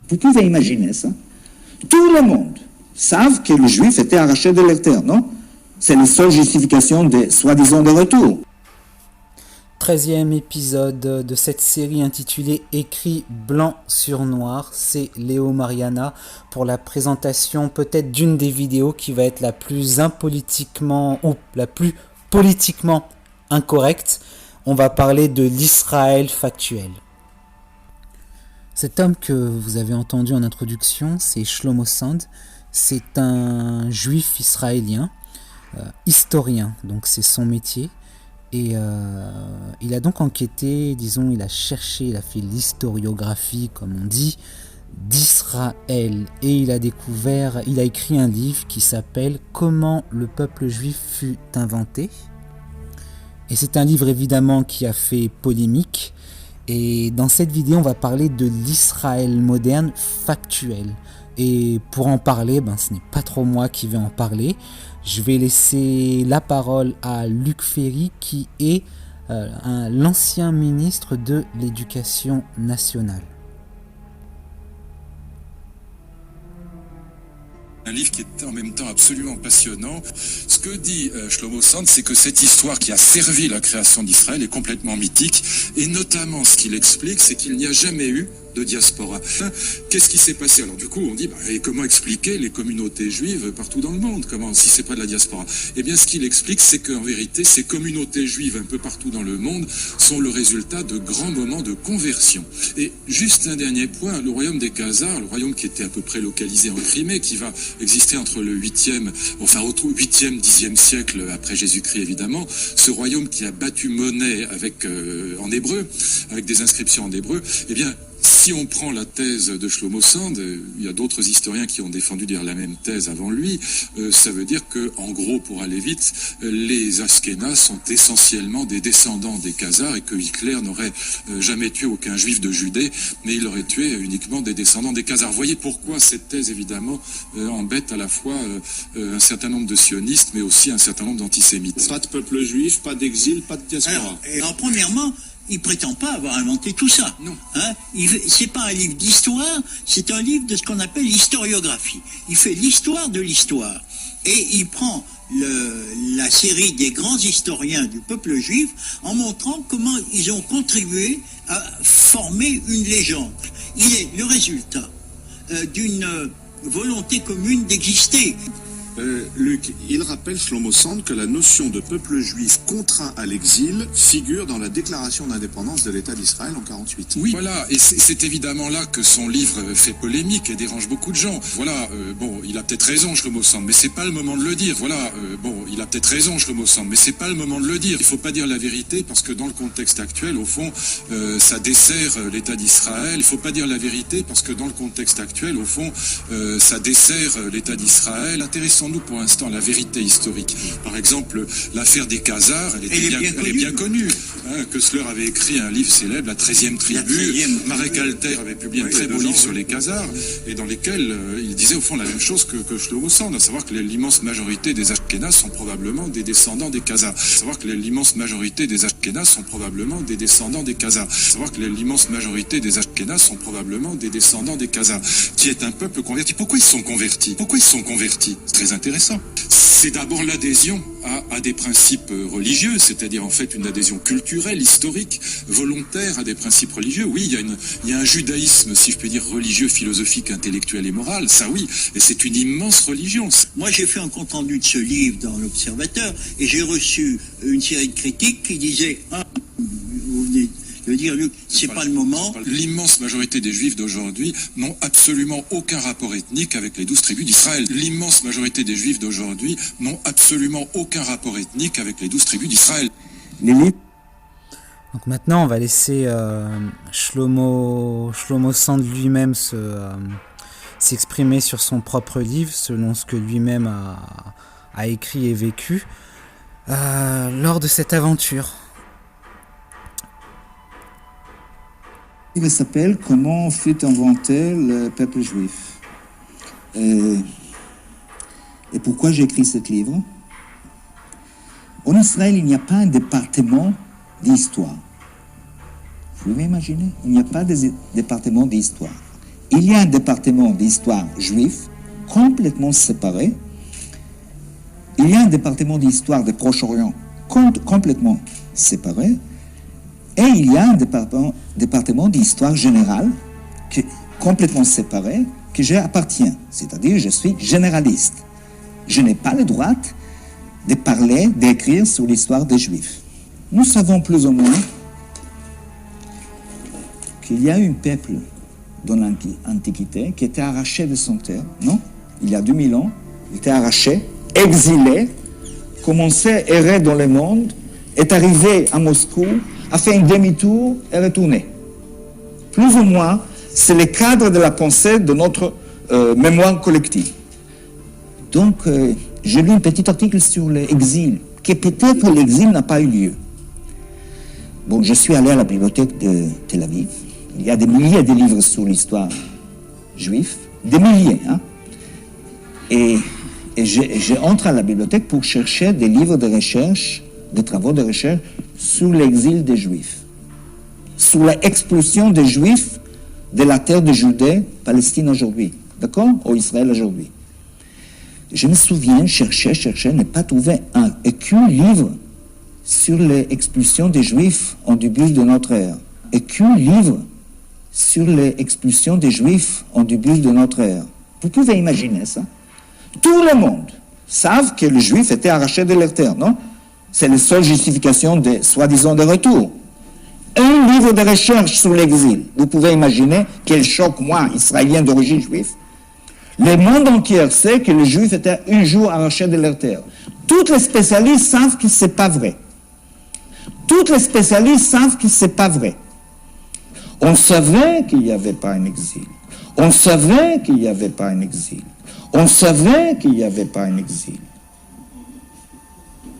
Vous pouvez imaginer ça. Tout le monde savent que les Juifs étaient arrachés de leur terre, non? C'est la seule justification des soi-disant de retour. 13e épisode de cette série intitulée Écrit blanc sur noir. C'est Léo Mariana pour la présentation peut-être d'une des vidéos qui va être la plus impolitiquement ou la plus politiquement incorrecte. On va parler de l'Israël factuel. Cet homme que vous avez entendu en introduction, c'est Shlomo Sand. C'est un juif israélien, historien, donc c'est son métier. Et il a donc enquêté, disons, il a cherché, il a fait l'historiographie, comme on dit, d'Israël. Et il a écrit un livre qui s'appelle « Comment le peuple juif fut inventé ». Et c'est un livre évidemment qui a fait polémique. Et dans cette vidéo, on va parler de l'Israël moderne factuel. Et pour en parler, ce n'est pas trop moi qui vais en parler. Je vais laisser la parole à Luc Ferry, qui est l'ancien ministre de l'Éducation nationale. Un livre qui est en même temps absolument passionnant. Ce que dit Shlomo Sand, c'est que cette histoire qui a servi la création d'Israël est complètement mythique. Et notamment, ce qu'il explique, c'est qu'il n'y a jamais eu de diaspora. Qu'est-ce qui s'est passé? Alors du coup, on dit, et comment expliquer les communautés juives partout dans le monde? Comment, si c'est pas de la diaspora? Eh bien, ce qu'il explique, c'est qu'en vérité, ces communautés juives un peu partout dans le monde sont le résultat de grands moments de conversion. Et juste un dernier point, le royaume des Khazars, le royaume qui était à peu près localisé en Crimée, qui va exister entre le 8e, au 8e, 10e siècle après Jésus-Christ évidemment, ce royaume qui a battu monnaie avec, en hébreu, avec des inscriptions en hébreu, eh bien, si on prend la thèse de Shlomo Sand, il y a d'autres historiens qui ont défendu dire la même thèse avant lui, ça veut dire que, en gros, pour aller vite, les Ashkénazes sont essentiellement des descendants des Khazars et que Hitler n'aurait jamais tué aucun juif de Judée, mais il aurait tué uniquement des descendants des Khazars. Vous voyez pourquoi cette thèse, évidemment, embête à la fois un certain nombre de sionistes, mais aussi un certain nombre d'antisémites. Pas de peuple juif, pas d'exil, pas de diaspora. Alors premièrement, il prétend pas avoir inventé tout ça. Non. C'est pas un livre d'histoire, c'est un livre de ce qu'on appelle l'historiographie. Il fait l'histoire de l'histoire. Et il prend la série des grands historiens du peuple juif en montrant comment ils ont contribué à former une légende. Il est le résultat d'une volonté commune d'exister. Luc, il rappelle Shlomo Sand que la notion de peuple juif contraint à l'exil figure dans la déclaration d'indépendance de l'État d'Israël en 1948. Oui, voilà, et c'est évidemment là que son livre fait polémique et dérange beaucoup de gens. Voilà, il a peut-être raison, Shlomo Sand, mais c'est pas le moment de le dire. Voilà, il a peut-être raison, Shlomo Sand, mais c'est pas le moment de le dire. Il faut pas dire la vérité parce que dans le contexte actuel, au fond, ça dessert l'État d'Israël. Il faut pas dire la vérité parce que dans le contexte actuel, au fond, ça dessert l'État d'Israël. Intéressons-nous pour l'instant la vérité historique. Par exemple, l'affaire des Khazars, elle est bien connue. Kessler avait écrit un livre célèbre, La 13e tribu. Marek Alter avait publié un très beau livre sur les Khazars, et dans lesquels il disait au fond la même chose que Shlomo Sand, à savoir que l'immense majorité des Ashkénazes sont probablement des descendants des Khazars. À savoir que l'immense majorité des Ashkénazes sont probablement des descendants des Khazars. À savoir que l'immense majorité des Ashkénazes sont probablement des descendants des Khazars, qui est un peuple converti. Pourquoi ils sont convertis? C'est très intéressant. C'est d'abord l'adhésion à des principes religieux, c'est-à-dire en fait une adhésion culturelle, historique, volontaire à des principes religieux. Oui, il y a un judaïsme, si je puis dire, religieux, philosophique, intellectuel et moral, ça oui, et c'est une immense religion. Moi j'ai fait un compte-rendu de ce livre dans l'Observateur et j'ai reçu une série de critiques qui disaient vous venez de dire, Luc, c'est pas le moment. L'immense majorité des Juifs d'aujourd'hui n'ont absolument aucun rapport ethnique avec les 12 tribus d'Israël. L'immense majorité des Juifs d'aujourd'hui n'ont absolument aucun rapport ethnique avec les 12 tribus d'Israël. Donc maintenant, on va laisser Shlomo Sand lui-même s'exprimer sur son propre livre, selon ce que lui-même a écrit et vécu lors de cette aventure. Il s'appelle « Comment fut inventé le peuple juif ». Et pourquoi j'ai écrit ce livre? En Israël, il n'y a pas un département d'histoire. Vous pouvez imaginer? Il n'y a pas de département d'histoire. il y a un département d'histoire juif complètement séparé. Il y a un département d'histoire du Proche-Orient complètement séparé. Et il y a un département d'histoire générale complètement séparé que j'appartiens. C'est-à-dire, je suis généraliste. Je n'ai pas le droit de parler, d'écrire sur l'histoire des Juifs. Nous savons plus ou moins qu'il y a eu un peuple dans l'Antiquité qui était arraché de son terre, non? Il y a 2000 ans, il était arraché, exilé, commençait à errer dans le monde, est arrivé à Moscou, a fait un demi-tour et retourné. Plus ou moins, c'est le cadre de la pensée de notre mémoire collective. Donc, j'ai lu un petit article sur l'exil, que peut-être l'exil n'a pas eu lieu. Bon, je suis allé à la bibliothèque de Tel Aviv. Il y a des milliers de livres sur l'histoire juive, des milliers, hein. Et j'entre à la bibliothèque pour chercher des livres de recherche, des travaux de recherche sur l'exil des Juifs, sur l'expulsion des Juifs de la terre de Judée, Palestine aujourd'hui, d'accord, ou Israël aujourd'hui. Je me souviens, chercher, ne pas trouver aucun livre sur l'expulsion des Juifs en début de notre ère. Aucun livre sur l'expulsion des Juifs en début de notre ère. Vous pouvez imaginer ça. Tout le monde savent que les Juifs étaient arrachés de leur terre, non? C'est la seule justification de soi-disant de retour. Un livre de recherche sur l'exil. Vous pouvez imaginer quel choc, moi, Israélien d'origine juive. Le monde entier sait que les Juifs étaient un jour arrachés de leur terre. Tous les spécialistes savent que ce n'est pas vrai. Tous les spécialistes savent que ce n'est pas vrai. On savait qu'il n'y avait pas un exil. On savait qu'il n'y avait pas un exil. On savait qu'il n'y avait pas un exil.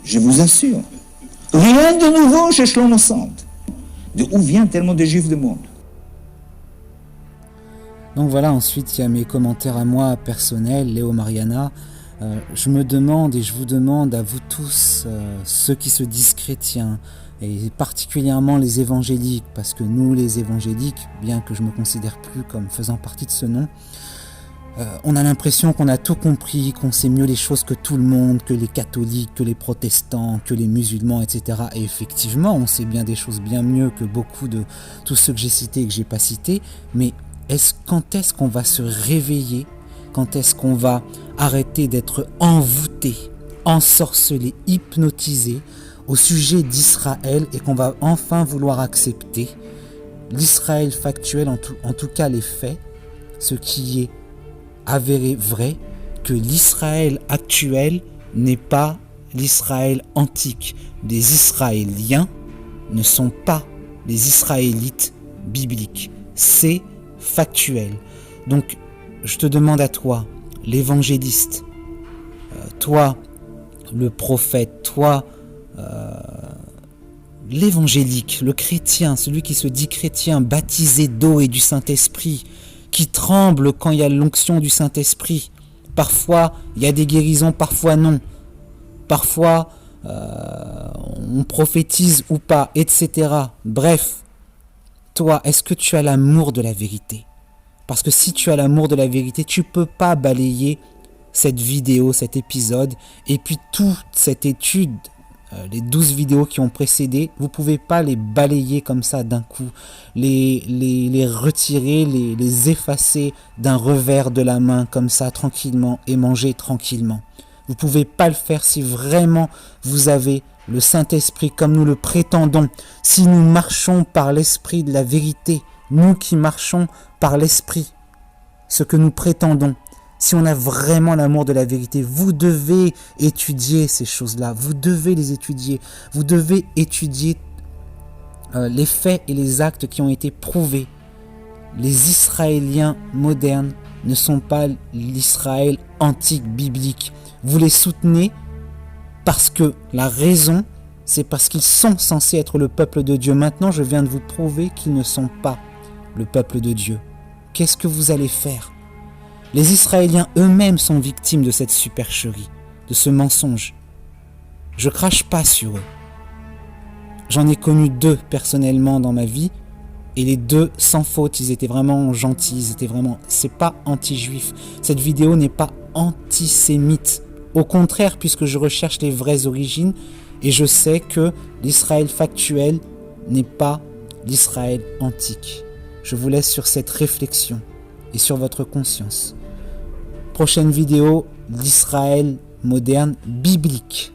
Je vous assure. Rien de nouveau chez Shlomo Sand. De où viennent tellement de Juifs du monde? Donc voilà, ensuite il y a mes commentaires à moi personnels, Léo Mariana. Je me demande et je vous demande à vous tous, ceux qui se disent chrétiens, et particulièrement les évangéliques, parce que nous les évangéliques, bien que je me considère plus comme faisant partie de ce nom, on a l'impression qu'on a tout compris, qu'on sait mieux les choses que tout le monde, que les catholiques, que les protestants, que les musulmans, etc. Et effectivement, on sait bien des choses bien mieux que beaucoup de tous ceux que j'ai cités et que j'ai pas cités, mais quand est-ce qu'on va se réveiller? Quand est-ce qu'on va arrêter d'être envoûté, ensorcelé, hypnotisé au sujet d'Israël et qu'on va enfin vouloir accepter l'Israël factuel, en tout cas les faits, ce qui est avéré vrai, que l'Israël actuel n'est pas l'Israël antique. Les Israéliens ne sont pas les Israélites bibliques. C'est factuel. Donc, je te demande à toi, l'évangéliste, toi, le prophète, toi, l'évangélique, le chrétien, celui qui se dit chrétien, baptisé d'eau et du Saint-Esprit, qui tremble quand il y a l'onction du Saint-Esprit. Parfois, il y a des guérisons, parfois non. Parfois, on prophétise ou pas, etc. Bref, toi, est-ce que tu as l'amour de la vérité? Parce que si tu as l'amour de la vérité, tu ne peux pas balayer cette vidéo, cet épisode, et puis toute cette étude, les 12 vidéos qui ont précédé, vous ne pouvez pas les balayer comme ça d'un coup, les retirer, les effacer d'un revers de la main comme ça tranquillement et manger tranquillement. Vous ne pouvez pas le faire si vraiment vous avez le Saint-Esprit comme nous le prétendons. Si nous marchons par l'Esprit de la vérité, nous qui marchons par l'Esprit, ce que nous prétendons, si on a vraiment l'amour de la vérité, vous devez étudier ces choses-là, vous devez les étudier, vous devez étudier les faits et les actes qui ont été prouvés. Les Israéliens modernes ne sont pas l'Israël antique biblique. Vous les soutenez parce que la raison, c'est parce qu'ils sont censés être le peuple de Dieu. Maintenant, je viens de vous prouver qu'ils ne sont pas le peuple de Dieu. Qu'est-ce que vous allez faire? Les Israéliens eux-mêmes sont victimes de cette supercherie, de ce mensonge. Je crache pas sur eux. J'en ai connu 2 personnellement dans ma vie. Et les deux, sans faute, ils étaient vraiment gentils, ils étaient vraiment... C'est pas anti-juif. Cette vidéo n'est pas antisémite. Au contraire, puisque je recherche les vraies origines, et je sais que l'Israël factuel n'est pas l'Israël antique. Je vous laisse sur cette réflexion et sur votre conscience. Prochaine vidéo, l'Israël moderne biblique.